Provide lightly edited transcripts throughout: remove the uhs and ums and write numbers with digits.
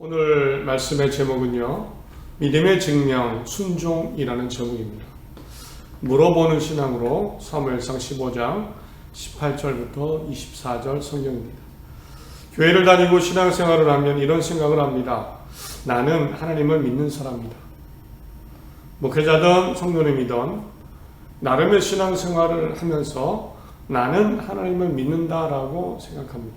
오늘 말씀의 제목은요, 믿음의 증명, 순종이라는 제목입니다. 물어보는 신앙으로 사무엘상 15장 18절부터 24절 성경입니다. 교회를 다니고 신앙생활을 하면 이런 생각을 합니다. 나는 하나님을 믿는 사람이다. 목회자든 성도님이든 나름의 신앙생활을 하면서 나는 하나님을 믿는다라고 생각합니다.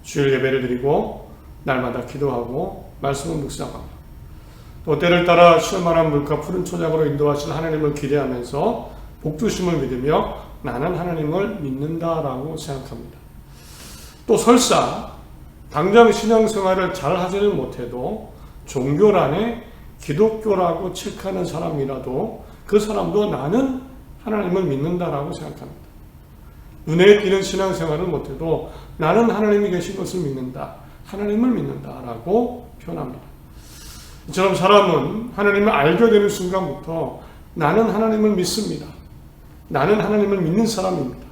주일 예배를 드리고 날마다 기도하고 말씀을 묵상합니다. 또 때를 따라 시원한 물과 푸른 초장으로 인도하신 하나님을 기대하면서 복주심을 믿으며 나는 하나님을 믿는다라고 생각합니다. 또 설사 당장 신앙생활을 잘 하지는 못해도 종교란에 기독교라고 체크하는 사람이라도 그 사람도 나는 하나님을 믿는다라고 생각합니다. 눈에 띄는 신앙생활을 못해도 나는 하나님이 계신 것을 믿는다. 하나님을 믿는다라고 표현합니다. 이처럼 사람은 하나님을 알게 되는 순간부터 나는 하나님을 믿습니다. 나는 하나님을 믿는 사람입니다.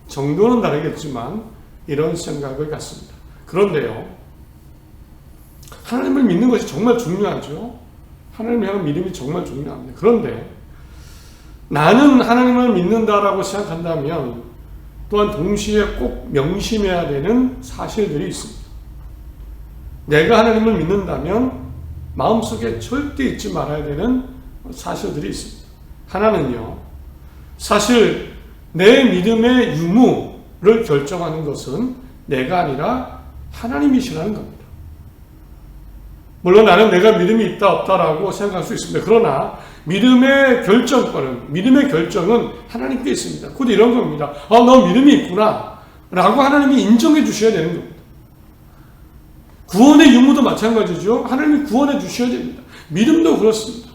정도는 다르겠지만 이런 생각을 갖습니다. 그런데요, 하나님을 믿는 것이 정말 중요하죠. 하나님을 향한 믿음이 정말 중요합니다. 그런데 나는 하나님을 믿는다라고 생각한다면 또한 동시에 꼭 명심해야 되는 사실들이 있습니다. 내가 하나님을 믿는다면 마음속에 절대 잊지 말아야 되는 사실들이 있습니다. 하나는요, 사실 내 믿음의 유무를 결정하는 것은 내가 아니라 하나님이시라는 겁니다. 물론 나는 내가 믿음이 있다 없다라고 생각할 수 있습니다. 그러나 믿음의 결정은 하나님께 있습니다. 곧 이런 겁니다. 너 믿음이 있구나 라고 하나님이 인정해 주셔야 되는 겁니다. 구원의 유무도 마찬가지죠. 하나님이 구원해 주셔야 됩니다. 믿음도 그렇습니다.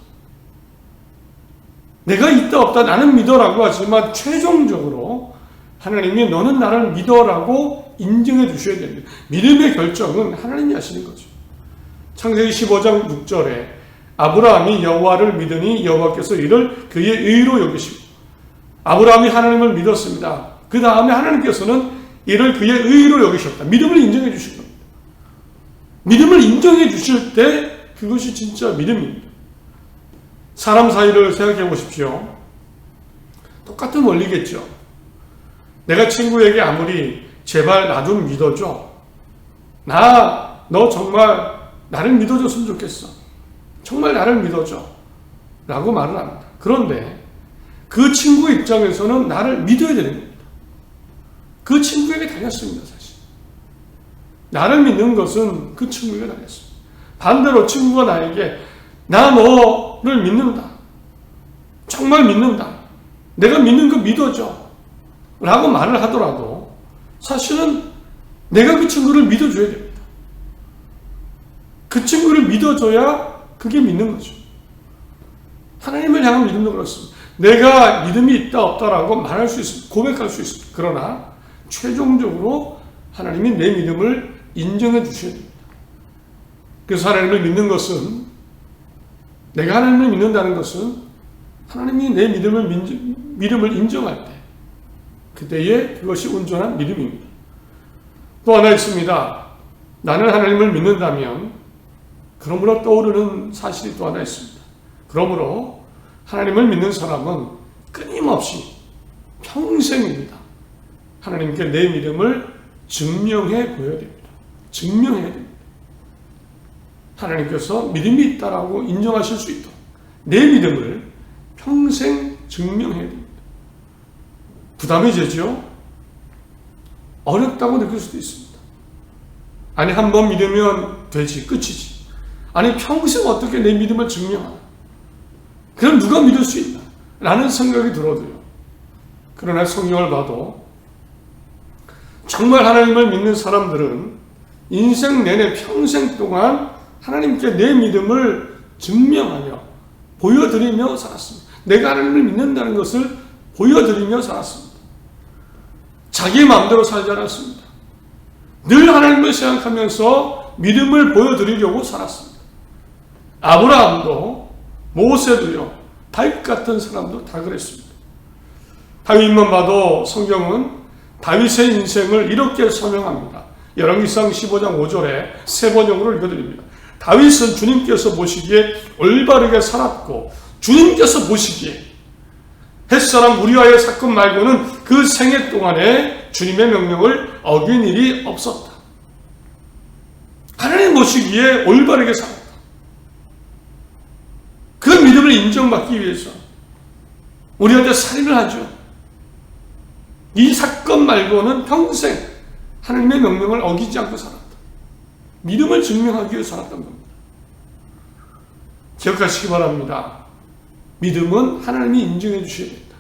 내가 있다 없다 나는 믿어라고 하지만 최종적으로 하나님이 너는 나를 믿어라고 인정해 주셔야 됩니다. 믿음의 결정은 하나님이 하시는 거죠. 창세기 15장 6절에 아브라함이 여호와를 믿으니 여호와께서 이를 그의 의로 여기시고, 아브라함이 하나님을 믿었습니다. 그 다음에 하나님께서는 이를 그의 의로 여기셨다. 믿음을 인정해 주신 겁니다. 믿음을 인정해 주실 때 그것이 진짜 믿음입니다. 사람 사이를 생각해 보십시오. 똑같은 원리겠죠. 내가 친구에게 아무리 제발 나 좀 믿어줘. 너 정말 나를 믿어줬으면 좋겠어. 정말 나를 믿어줘. 라고 말을 합니다. 그런데 그 친구 입장에서는 나를 믿어야 되는 겁니다. 그 친구에게 달렸습니다, 사실. 나를 믿는 것은 그 친구에게 달렸습니다. 반대로 친구가 나에게 나 너를 믿는다. 정말 믿는다. 내가 믿는 거 믿어줘. 라고 말을 하더라도 사실은 내가 그 친구를 믿어줘야 됩니다. 그 친구를 믿어줘야 그게 믿는 거죠. 하나님을 향한 믿음도 그렇습니다. 내가 믿음이 있다 없다라고 말할 수 있습니다. 고백할 수 있습니다. 그러나 최종적으로 하나님이 내 믿음을 인정해 주셔야 됩니다. 그래서 하나님을 믿는 것은, 내가 하나님을 믿는다는 것은 하나님이 내 믿음을 인정할 때 그때에 그것이 온전한 믿음입니다. 또 하나 있습니다. 나는 하나님을 믿는다면 그러므로 떠오르는 사실이 또 하나 있습니다. 그러므로 하나님을 믿는 사람은 끊임없이 평생입니다. 하나님께 내 믿음을 증명해 보여야 됩니다. 증명해야 됩니다. 하나님께서 믿음이 있다라고 인정하실 수 있도록 내 믿음을 평생 증명해야 됩니다. 부담이 되죠? 어렵다고 느낄 수도 있습니다. 아니, 한 번 믿으면 되지, 끝이지. 아니, 평생 어떻게 내 믿음을 증명하나? 그럼 누가 믿을 수 있나? 라는 생각이 들어도요. 그러나 성경을 봐도 정말 하나님을 믿는 사람들은 인생 내내 평생 동안 하나님께 내 믿음을 증명하며 보여드리며 살았습니다. 내가 하나님을 믿는다는 것을 보여드리며 살았습니다. 자기 마음대로 살지 않았습니다. 늘 하나님을 생각하면서 믿음을 보여드리려고 살았습니다. 아브라함도 모세도요, 다윗 같은 사람도 다 그랬습니다. 다윗만 봐도 성경은 다윗의 인생을 이렇게 설명합니다. 열왕기상 15장 5절에 세 번역으로 읽어드립니다. 다윗은 주님께서 보시기에 올바르게 살았고 주님께서 보시기에 햇사람 우리아의 사건 말고는 그 생애 동안에 주님의 명령을 어긴 일이 없었다. 하나님 보시기에 올바르게 살았다. 그 믿음을 인정받기 위해서 우리한테 살인을 하죠. 이 사건 말고는 평생 하나님의 명령을 어기지 않고 살았다. 믿음을 증명하기 위해 살았던 겁니다. 기억하시기 바랍니다. 믿음은 하나님이 인정해 주셔야 된다.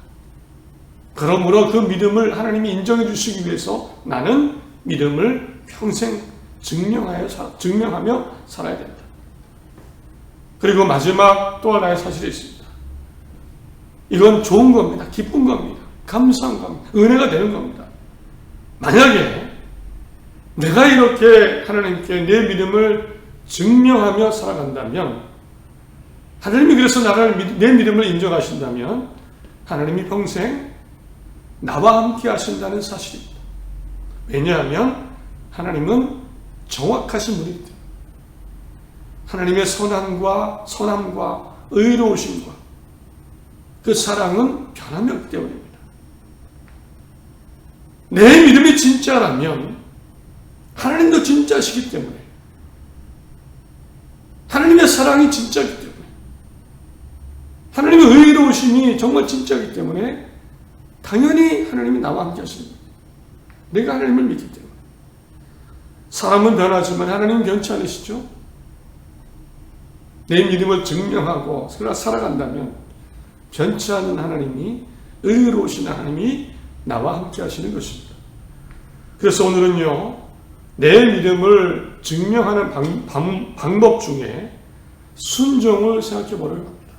그러므로 그 믿음을 하나님이 인정해 주시기 위해서 나는 믿음을 평생 증명하며 살아야 된다. 그리고 마지막 또 하나의 사실이 있습니다. 이건 좋은 겁니다. 기쁜 겁니다. 감사한 겁니다. 은혜가 되는 겁니다. 만약에 내가 이렇게 하나님께 내 믿음을 증명하며 살아간다면, 하나님이 그래서 내 믿음을 인정하신다면 하나님이 평생 나와 함께 하신다는 사실입니다. 왜냐하면 하나님은 정확하신 분이기 때문에, 하나님의 선함과 의로우심과 그 사랑은 변함이 없기 때문입니다. 내 믿음이 진짜라면 하나님도 진짜시기 때문에, 하나님의 사랑이 진짜이기 때문에, 하나님의 의로우심이 정말 진짜이기 때문에 당연히 하나님이 나와 함께 하시는 거예요. 내가 하나님을 믿기 때문에. 사람은 변하지만 하나님은 변치 않으시죠? 내 믿음을 증명하고 살아간다면 변치 않은 하나님이, 의로우신 하나님이 나와 함께 하시는 것입니다. 그래서 오늘은요, 내 믿음을 증명하는 방법 중에 순종을 생각해 보려고 합니다.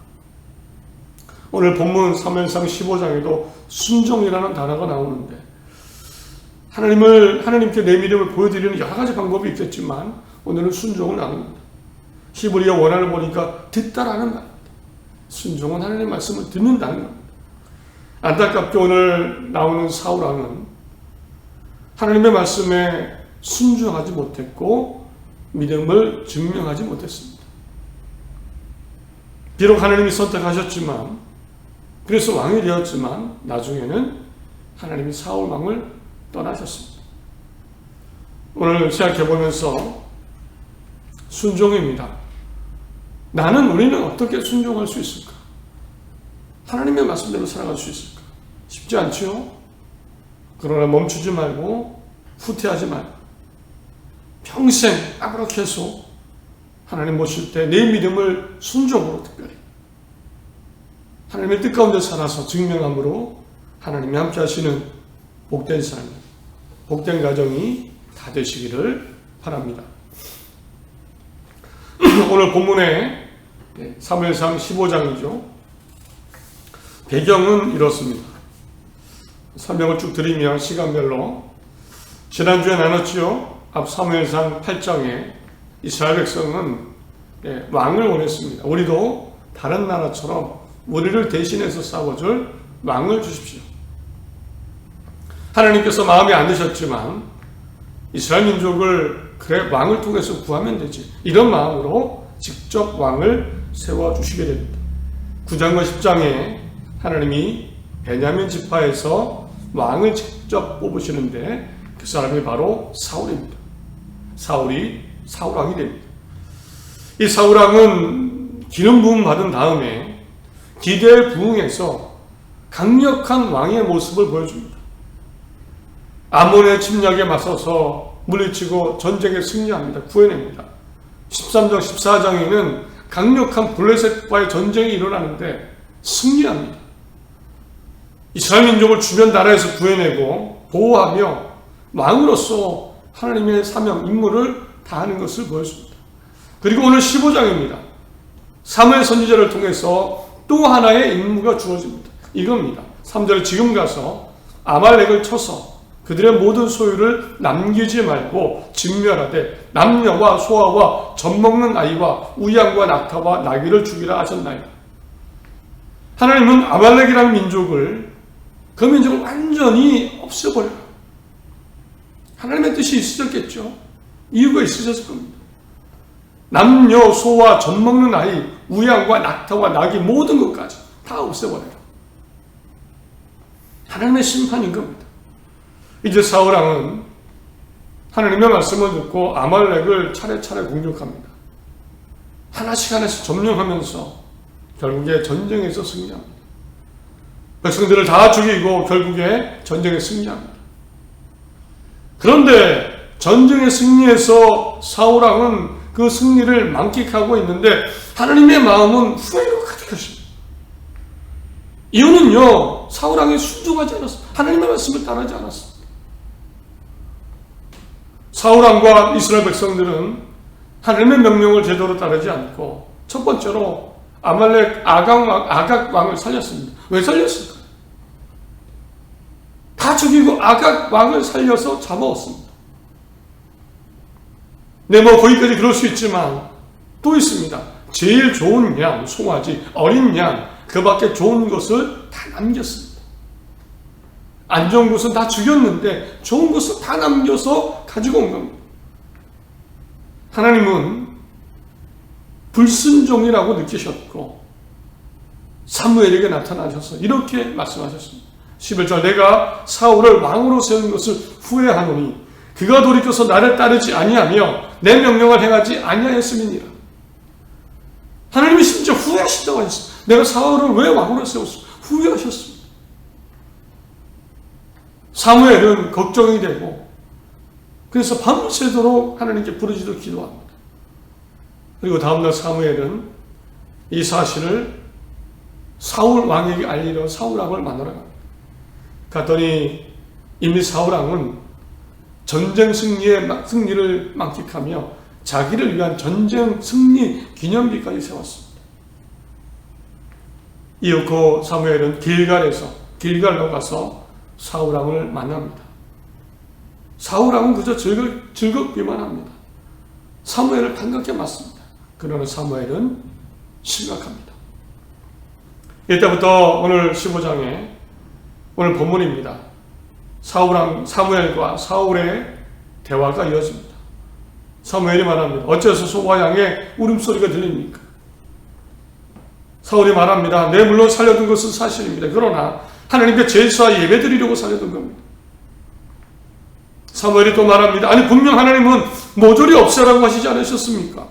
오늘 본문 사무엘상 15장에도 순종이라는 단어가 나오는데, 하나님께 내 믿음을 보여드리는 여러 가지 방법이 있겠지만 오늘은 순종을 나눕니다. 히브리어 원어를 보니까 듣다라는 말입니다. 순종은 하나님의 말씀을 듣는다는 겁니다. 안타깝게 오늘 나오는 사울왕은 하나님의 말씀에 순종하지 못했고 믿음을 증명하지 못했습니다. 비록 하나님이 선택하셨지만, 그래서 왕이 되었지만 나중에는 하나님이 사울 왕을 떠나셨습니다. 오늘 생각해보면서 순종입니다. 우리는 어떻게 순종할 수 있을까? 하나님의 말씀대로 살아갈 수 있을까? 쉽지 않죠? 그러나 멈추지 말고 후퇴하지 말고 평생 앞으로 계속 하나님 모실 때 내 믿음을 순종으로, 특별히 하나님의 뜻 가운데 살아서 증명함으로 하나님이 함께 하시는 복된 삶, 복된 가정이 다 되시기를 바랍니다. 오늘 본문에 사무엘상 15장이죠. 배경은 이렇습니다. 설명을 쭉 드리면 시간별로, 지난주에 나눴지요. 앞 사무엘상 8장에 이스라엘 백성은 왕을 원했습니다. 우리도 다른 나라처럼 우리를 대신해서 싸워줄 왕을 주십시오. 하나님께서 마음에 안 드셨지만 이스라엘 민족을 그래 왕을 통해서 구하면 되지, 이런 마음으로 직접 왕을 세워주시게 됩니다. 9장과 10장에 하나님이 베냐민 지파에서 왕을 직접 뽑으시는데 그 사람이 바로 사울입니다. 사울이 사울왕이 됩니다. 이 사울왕은 기름 부음 받은 다음에 기대에 부응해서 강력한 왕의 모습을 보여줍니다. 아몬의 침략에 맞서서 물리치고 전쟁에 승리합니다. 구해냅니다. 13장, 14장에는 강력한 블레셋과의 전쟁이 일어나는데 승리합니다. 이스라엘 민족을 주변 나라에서 구해내고 보호하며 왕으로서 하나님의 사명, 임무를 다하는 것을 보여줍니다. 그리고 오늘 15장입니다. 사무엘 선지자를 통해서 또 하나의 임무가 주어집니다. 이겁니다. 3절에 지금 가서 아말렉을 쳐서 그들의 모든 소유를 남기지 말고 진멸하되 남녀와 소아와 젖먹는 아이와 우양과 낙타와 나귀를 죽이라 하셨나이다. 하나님은 아말렉이라는 민족을, 그 민족을 완전히 없애버려요. 하나님의 뜻이 있으셨겠죠. 이유가 있으셨을 겁니다. 남녀, 소와 젖먹는 아이, 우양과 낙타와 나귀 모든 것까지 다 없애버려라. 하나님의 심판인 겁니다. 이제 사울왕은 하나님의 말씀을 듣고 아말렉을 차례차례 공격합니다. 하나씩 하나씩 점령하면서 결국에 전쟁에서 승리합니다. 백성들을 다 죽이고 결국에 전쟁에 승리합니다. 그런데 전쟁에 승리해서 사울왕은 그 승리를 만끽하고 있는데 하나님의 마음은 후회로 가득하십니다. 이유는요, 사울왕이 순종하지 않았습니다. 하나님의 말씀을 따르지 않았습니다. 사울왕과 이스라엘 백성들은 하나님의 명령을 제대로 따르지 않고 첫 번째로 아말렉 아각 왕을 살렸습니다. 왜 살렸을까요? 다 죽이고 아각 왕을 살려서 잡아왔습니다. 네, 뭐 거기까지 그럴 수 있지만 또 있습니다. 제일 좋은 양, 송아지, 어린 양, 그 밖에 좋은 것을 다 남겼습니다. 안 좋은 것은 다 죽였는데 좋은 것을 다 남겨서 가지고 온 겁니다. 하나님은 불순종이라고 느끼셨고 사무엘에게 나타나셔서 이렇게 말씀하셨습니다. 11절 내가 사울을 왕으로 세운 것을 후회하노니 그가 돌이켜서 나를 따르지 아니하며 내 명령을 행하지 아니하였음이니라. 하나님이 심지어 후회하신다고 하셨습니다. 내가 사울을 왜 왕으로 세웠습니까? 후회하셨습니다. 사무엘은 걱정이 되고 그래서 밤새도록 하나님께 부르짖어 기도합니다. 그리고 다음날 사무엘은 이 사실을 사울 왕에게 알리려 사울 왕을 만나러 갑니다. 갔더니 이미 사울 왕은 전쟁 승리를 만끽하며 자기를 위한 전쟁 승리 기념비까지 세웠습니다. 이윽고 사무엘은 길갈로 가서 사울 왕을 만납니다. 사울 왕은 그저 즐겁기만 합니다. 사무엘을 반갑게 맞습니다. 그러나 사무엘은 심각합니다. 이때부터 오늘 15장에 오늘 본문입니다. 사무엘과 사울의 대화가 이어집니다. 사무엘이 말합니다. 어째서 소와 양의 울음소리가 들립니까? 사울이 말합니다. 네, 물론 살려둔 것은 사실입니다. 그러나 하나님께 제사 예배드리려고 살려둔 겁니다. 사무엘이 또 말합니다. 아니 분명 하나님은 모조리 없애라고 하시지 않으셨습니까?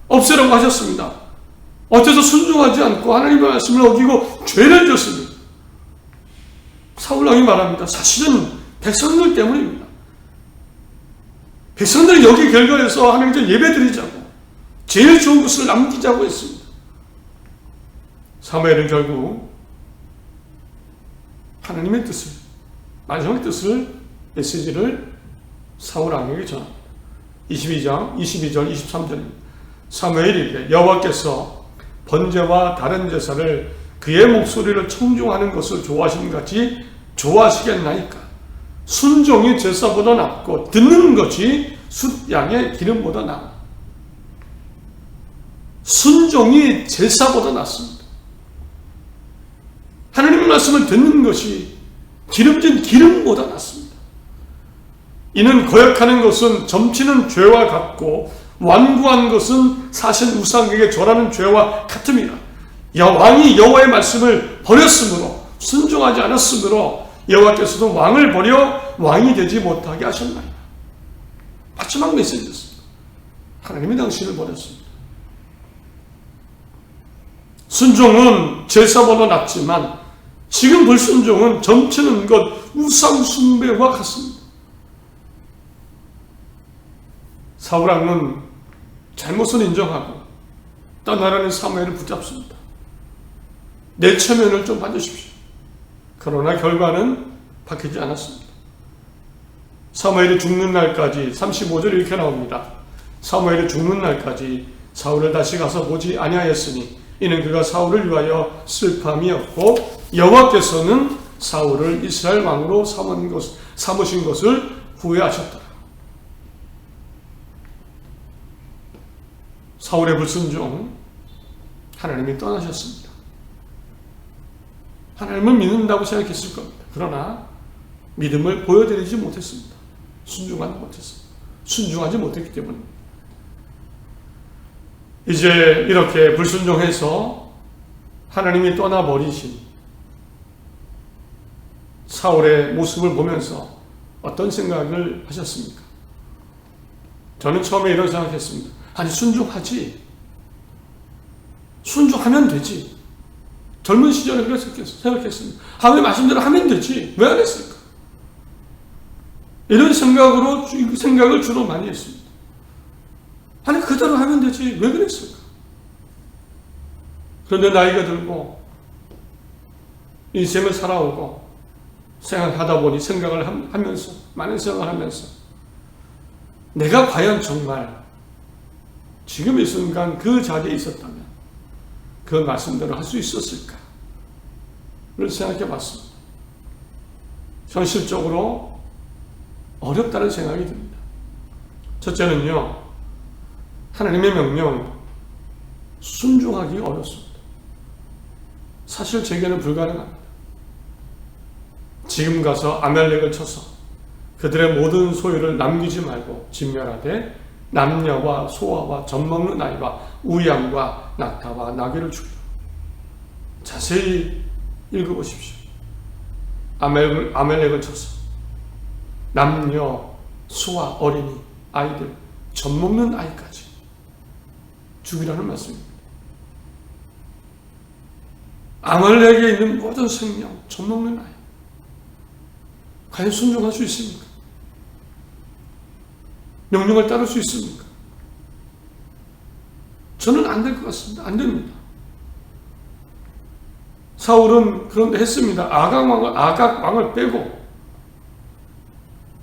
없애라고 하셨습니다. 어째서 순종하지 않고 하나님의 말씀을 어기고 죄를 졌습니까? 사울왕이 말합니다. 사실은 백성들 때문입니다. 백성들이 여기 결과해서 하나님께 예배드리자고 제일 좋은 것을 남기자고 했습니다. 사무엘은 결국 하나님의 뜻을, 마지막 뜻을, 메시지를 사울왕에게 전합니다. 22절, 23절입니다. 사무엘이 이르되 여호와께서 번제와 다른 제사를 그의 목소리를 청중하는 것을 좋아하시는 같이 좋아하시겠나이까? 순종이 제사보다 낫고 듣는 것이 숫양의 기름보다 나아. 순종이 제사보다 낫습니다. 하나님의 말씀을 듣는 것이 기름진 기름보다 낫습니다. 이는 거역하는 것은 점치는 죄와 같고 완고한 것은 사실 우상에게 절하는 죄와 같음이라. 왕이 여호와의 말씀을 버렸으므로 순종하지 않았으므로 여호와께서도 왕을 버려 왕이 되지 못하게 하셨나이다. 마지막 메시지였습니다. 하나님이 당신을 버렸습니다. 순종은 제사보다 낫지만 지금 불순종은 점치는 것 우상 숭배와 같습니다. 사울왕은 잘못을 인정하고 떠나라는 사무엘을 붙잡습니다. 내 체면을 좀 봐주십시오. 그러나 결과는 바뀌지 않았습니다. 사무엘이 죽는 날까지 35절 이렇게 나옵니다. 사무엘이 죽는 날까지 사울을 다시 가서 보지 아니하였으니 이는 그가 사울을 위하여 슬픔이었고 여호와께서는 사울을 이스라엘 왕으로 삼으신 것을 후회하셨더라. 사울의 불순종, 하나님이 떠나셨습니다. 하나님을 믿는다고 생각했을 겁니다. 그러나 믿음을 보여드리지 못했습니다. 순종하지 못했습니다. 순종하지 못했기 때문입니다. 이제 이렇게 불순종해서 하나님이 떠나버리신 사울의 모습을 보면서 어떤 생각을 하셨습니까? 저는 처음에 이런 생각했습니다. 아니, 순종하지. 순종하면 되지. 젊은 시절에 그렇게 생각했습니다. 하나님 말씀대로 하면 되지. 왜 안 했을까? 이런 생각을 주로 많이 했습니다. 아니, 그대로 하면 되지. 왜 그랬을까? 그런데 나이가 들고 인생을 살아오고 생각하다 보니 생각을 하면서 많은 생각을 하면서 내가 과연 정말 지금 이 순간 그 자리에 있었다면 그 말씀대로 할 수 있었을까를 생각해 봤습니다. 현실적으로 어렵다는 생각이 듭니다. 첫째는요, 하나님의 명령 순종하기 어렵습니다. 사실 제게는 불가능합니다. 지금 가서 아말렉을 쳐서 그들의 모든 소유를 남기지 말고 진멸하되 남녀와 소아와 젖먹는 아이와 우양과 낙타와 나귀를 죽이라. 자세히 읽어보십시오. 아말렉을 쳐서 남녀, 소아, 어린이, 아이들, 젖먹는 아이까지 죽이라는 말씀입니다. 아말렉에 있는 모든 생명, 젖먹는 아이, 과연 순종할 수 있습니까? 명령을 따를 수 있습니까? 저는 안 될 것 같습니다. 안 됩니다. 사울은 그런데 했습니다. 아각 왕을 빼고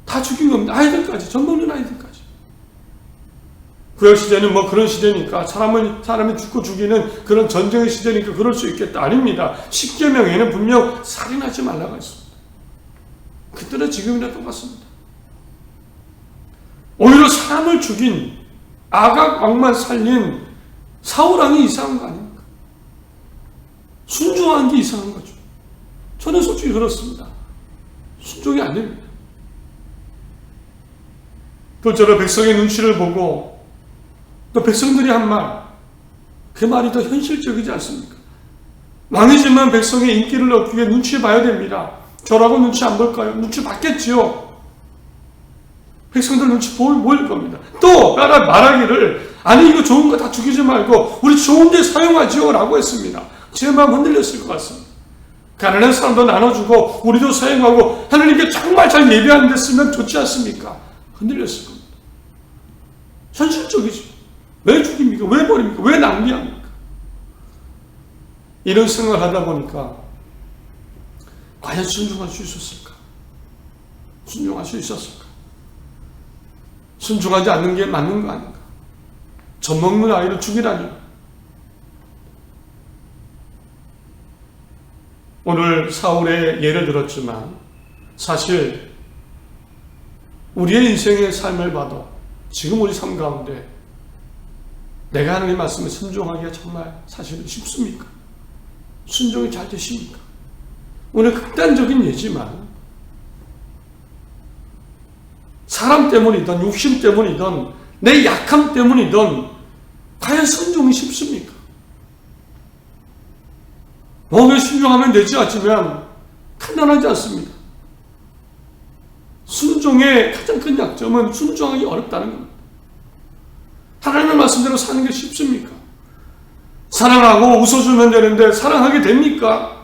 다 죽인 겁니다. 아이들까지, 젖먹는 아이들까지. 구약 시대는 뭐 그런 시대니까 사람이 죽고 죽이는 그런 전쟁의 시대니까 그럴 수 있겠다. 아닙니다. 십계명에는 분명 살인하지 말라고 했습니다. 그때는 지금이나 똑같습니다. 오히려 사람을 죽인 아각 왕만 살린 사울 왕이 이상한 거 아닙니까? 순종한 게 이상한 거죠. 저는 솔직히 그렇습니다. 순종이 안 됩니다. 또 저런 백성의 눈치를 보고 또 백성들이 한 말, 그 말이 더 현실적이지 않습니까? 왕이지만 백성의 인기를 얻기 위해 눈치 봐야 됩니다. 저라고 눈치 안 볼까요? 눈치 봤겠지요. 백성들 눈치 보일 겁니다. 또 말하기를 아니 이거 좋은 거 다 죽이지 말고 우리 좋은 데 사용하지요 라고 했습니다. 제 마음 흔들렸을 것 같습니다. 가난한 사람도 나눠주고 우리도 사용하고 하나님께 정말 잘 예배하는 데 쓰면 좋지 않습니까? 흔들렸을 겁니다. 현실적이죠. 왜 죽입니까? 왜 버립니까? 왜 낭비합니까? 이런 생각을 하다 보니까 과연 순종할 수 있었을까? 순종할 수 있었을까? 순종하지 않는 게 맞는 거 아닌가? 젖먹는 아이를 죽이라니. 오늘 사울의 예를 들었지만 사실 우리의 인생의 삶을 봐도 지금 우리 삶 가운데 내가 하나님 말씀에 순종하기가 정말 사실은 쉽습니까? 순종이 잘 되십니까? 오늘 극단적인 예지만 사람 때문이든 욕심 때문이든 내 약함 때문이든 과연 순종이 쉽습니까? 왜 순종하면 되지 않지만 간단하지 않습니다. 순종의 가장 큰 약점은 순종하기 어렵다는 겁니다. 하나님의 말씀대로 사는 게 쉽습니까? 사랑하고 웃어주면 되는데 사랑하게 됩니까?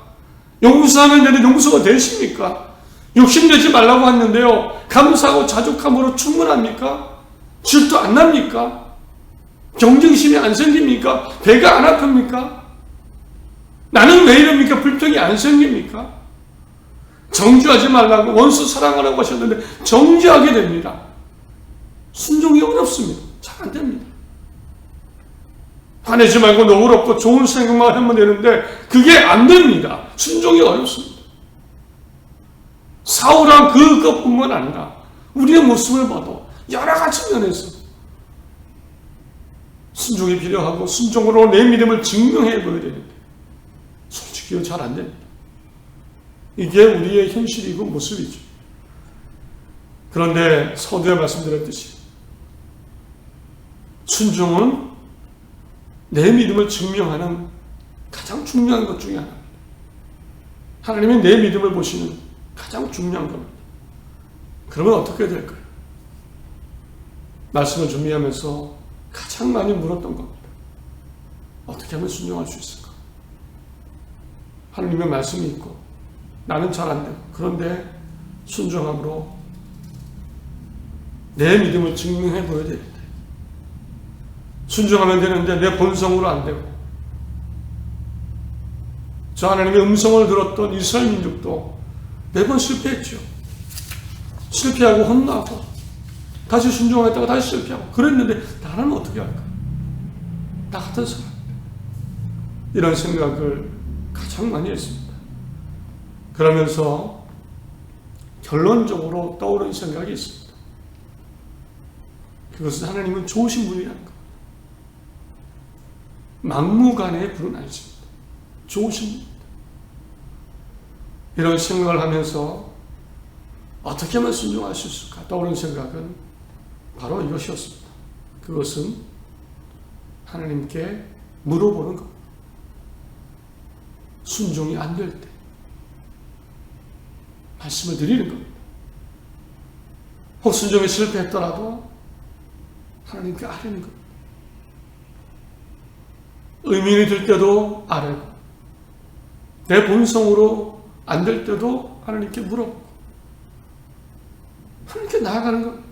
용서하면 되는데 용서가 되십니까? 욕심내지 말라고 했는데요, 감사하고 자족함으로 충분합니까? 질투 안 납니까? 경쟁심이 안 생깁니까? 배가 안 아픕니까? 나는 왜 이럽니까? 불평이 안 생깁니까? 정죄하지 말라고 원수 사랑하라고 하셨는데 정죄하게 됩니다. 순종이 어렵습니다. 잘 안 됩니다. 화내지 말고 너그럽고 좋은 생각만 하면 되는데 그게 안 됩니다. 순종이 어렵습니다. 사울왕 그것뿐만 아니라 우리의 모습을 봐도 여러 가지 면에서 순종이 필요하고 순종으로 내 믿음을 증명해 보여야 되는데 솔직히 잘 안 됩니다. 이게 우리의 현실이고 모습이죠. 그런데 서두에 말씀드렸듯이 순종은 내 믿음을 증명하는 가장 중요한 것 중에 하나입니다. 하나님이 내 믿음을 보시는 가장 중요한 겁니다. 그러면 어떻게 될까요? 말씀을 준비하면서 가장 많이 물었던 겁니다. 어떻게 하면 순종할 수 있을까? 하나님의 말씀이 있고 나는 잘 안 되고, 그런데 순종함으로 내 믿음을 증명해 보여야 되는데, 순종하면 되는데 내 본성으로 안 되고, 저 하나님의 음성을 들었던 이스라엘 민족도 매번 실패했죠. 실패하고 혼나고 다시 순종했다가 다시 실패하고 그랬는데 나는 어떻게 할까? 나 같은 사람. 이런 생각을 가장 많이 했습니다. 그러면서 결론적으로 떠오른 생각이 있습니다. 그것은 하나님은 좋으신 분이라는 겁니다. 막무가내의 분은 아니십니다. 좋으신 분입니다. 이런 생각을 하면서 어떻게 하면 순종할 수 있을까 떠오른 생각은 바로 이것이었습니다. 그것은 하나님께 물어보는 것. 순종이 안 될 때 말씀을 드리는 겁니다. 혹 순종에 실패했더라도 하나님께 아뢰는 겁니다. 의문이 들 때도 아뢰고, 내 본성으로 안 될 때도 하나님께 물어보고, 하나님께 나아가는 겁니다.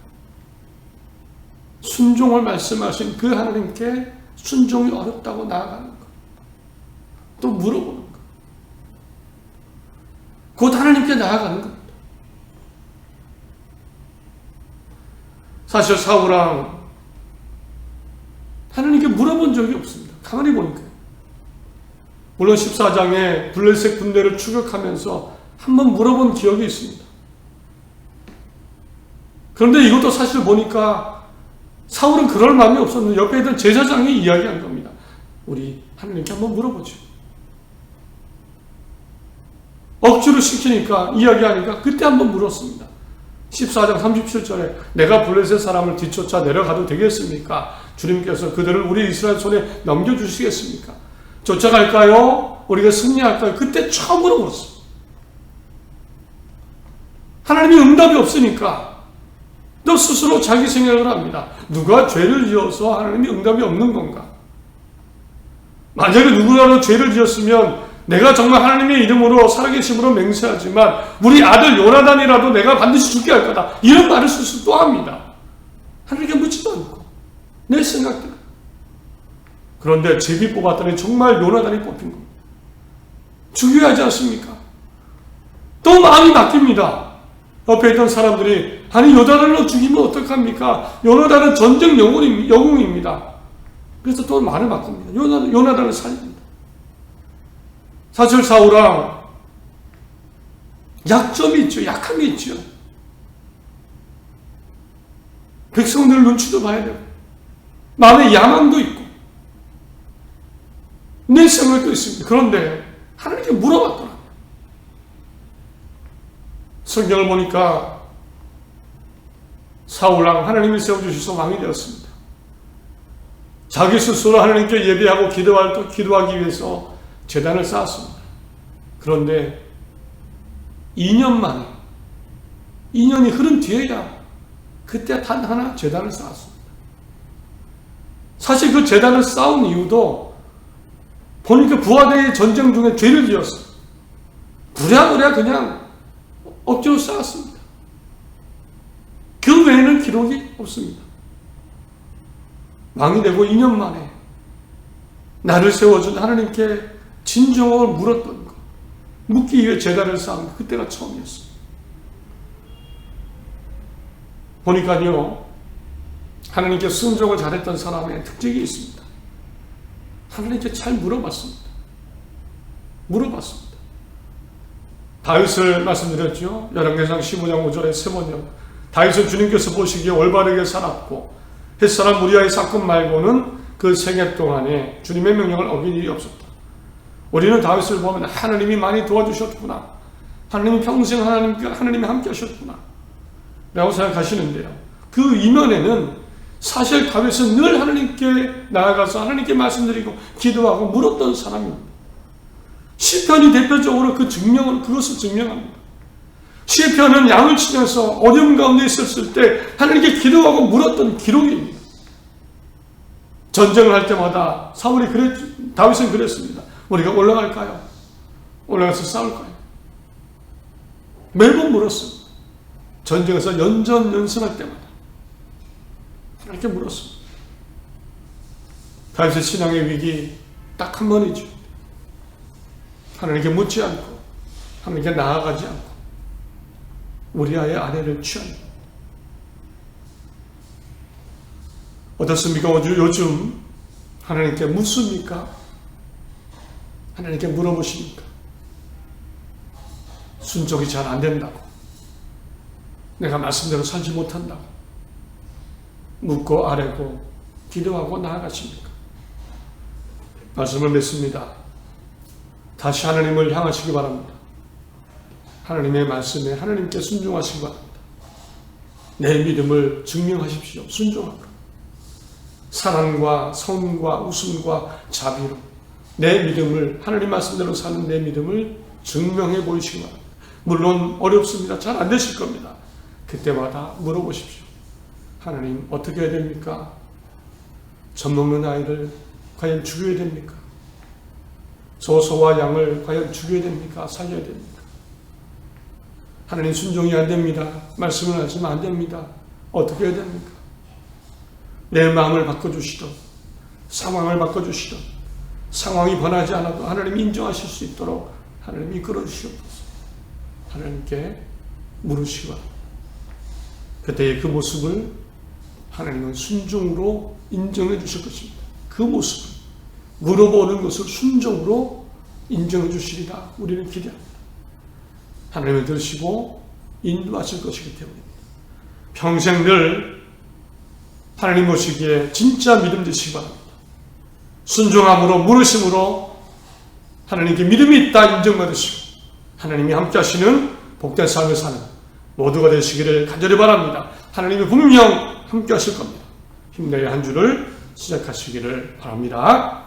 순종을 말씀하신 그 하나님께 순종이 어렵다고 나아가는 것, 또 물어보는 것, 곧 하나님께 나아가는 겁니다. 사실 사울왕 하나님께 물어본 적이 없습니다. 가만히 보니까. 물론 14장에 블레셋 군대를 추격하면서 한번 물어본 기억이 있습니다. 그런데 이것도 사실 보니까 사울은 그럴 마음이 없었는데 옆에 있던 제사장이 이야기한 겁니다. 우리 하나님께 한번 물어보죠. 억지로 시키니까, 이야기하니까 그때 한번 물었습니다. 14장 37절에 내가 블레셋 사람을 뒤쫓아 내려가도 되겠습니까? 주님께서 그들을 우리 이스라엘 손에 넘겨주시겠습니까? 쫓아갈까요? 우리가 승리할까요? 그때 처음으로 물었습니다. 하나님이 응답이 없으니까 또 스스로 자기 생각을 합니다. 누가 죄를 지어서 하나님이 응답이 없는 건가? 만약에 누구라도 죄를 지었으면 내가 정말 하나님의 이름으로 살아계심으로 맹세하지만 우리 아들 요나단이라도 내가 반드시 죽게 할 거다, 이런 말을 스스로 또 합니다. 하나님께 묻지도 않고 내 생각대로. 그런데 제비 뽑았더니 정말 요나단이 뽑힌 겁니다. 죽여야 하지 않습니까? 또 마음이 바뀝니다. 옆에 있던 사람들이 아니 요나단을 죽이면 어떡합니까? 요나단은 전쟁 영웅입니다. 그래서 또 말을 바꿉니다. 요나단을 살립니다. 사실 사울왕 약점이 있죠. 약함이 있죠. 백성들 눈치도 봐야 되고 마음에 야망도 있고 내 생각도 있습니다. 그런데 하나님께 물어봤더라고요. 성경을 보니까 사울왕 하나님이 세워주셔서 왕이 되었습니다. 자기 스스로 하나님께 예배하고 기도하기 위해서 제단을 쌓았습니다. 그런데 2년 만에, 2년이 흐른 뒤에야 그때 단 하나 제단을 쌓았습니다. 사실 그 제단을 쌓은 이유도 보니까 부하들이 전쟁 중에 죄를 지었어요. 부랴부랴 그냥 억지로 쌓았습니다. 그 외에는 기록이 없습니다. 왕이 되고 2년 만에 나를 세워준 하나님께 진정을 물었던 것, 묻기 위해 제단을 쌓은 것, 그때가 처음이었습니다. 보니까요, 하나님께 순종을 잘했던 사람의 특징이 있습니다. 하나님께 잘 물어봤습니다. 다윗을 말씀드렸죠. 열왕기상 15장 5절에 세 번역, 다윗은 주님께서 보시기에 올바르게 살았고 햇사람 우리아의 사건 말고는 그 생애 동안에 주님의 명령을 어긴 일이 없었다. 우리는 다윗을 보면 하나님이 많이 도와주셨구나, 하나님이 평생 하나님이 함께 하셨구나 라고 생각하시는데요, 그 이면에는 사실 다윗은 늘 하나님께 나아가서 하나님께 말씀드리고 기도하고 물었던 사람입니다. 시편이 대표적으로 그것을 증명합니다. 시편은 양을 치면서 어려움 가운데 있었을 때 하나님께 기도하고 물었던 기록입니다. 전쟁을 할 때마다 다윗은 그랬습니다. 우리가 올라갈까요? 올라가서 싸울까요? 매번 물었습니다. 전쟁에서 연전연승할 때마다 하나님께 물었습니다. 다윗의 신앙의 위기 딱 한 번이죠. 하나님께 묻지 않고 하나님께 나아가지 않고 우리아의 아내를 취합니다. 어떻습니까? 요즘 하나님께 묻습니까? 하나님께 물어보십니까? 순종이 잘 안 된다고, 내가 말씀대로 살지 못한다고 묻고 아뢰고 기도하고 나아가십니까? 말씀을 맺습니다. 다시 하나님을 향하시기 바랍니다. 하나님의 말씀에 하나님께 순종하시기 바랍니다. 내 믿음을 증명하십시오. 순종하고 사랑과 성과 웃음과 자비로 내 믿음을, 하나님 말씀대로 사는 내 믿음을 증명해 보이시기 바랍니다. 물론 어렵습니다. 잘 안 되실 겁니다. 그때마다 물어보십시오. 하나님, 어떻게 해야 됩니까? 젖 먹는 아이를 과연 죽여야 됩니까? 소와 양을 과연 죽여야 됩니까? 살려야 됩니까? 하나님, 순종이 안 됩니다. 말씀을 하시면 안 됩니다. 어떻게 해야 됩니까? 내 마음을 바꿔주시던, 상황을 바꿔주시던, 상황이 변하지 않아도 하나님 인정하실 수 있도록 하나님 이끌어 주시옵소서. 하나님께 물으시기 바랍니다. 그때의 그 모습을 하나님은 순종으로 인정해 주실 것입니다. 그 모습을, 물어보는 것을 순종으로 인정해 주시리라 우리는 기대합니다. 하나님을 들으시고 인도하실 것이기 때문입니다. 평생 늘 하나님 모시기에 진짜 믿음 되시기 바랍니다. 순종함으로, 물으심으로 하나님께 믿음이 있다 인정받으시고 하나님이 함께 하시는 복된 삶을 사는 모두가 되시기를 간절히 바랍니다. 하나님이 분명 함께 하실 겁니다. 힘내의 한 주를 시작하시기를 바랍니다.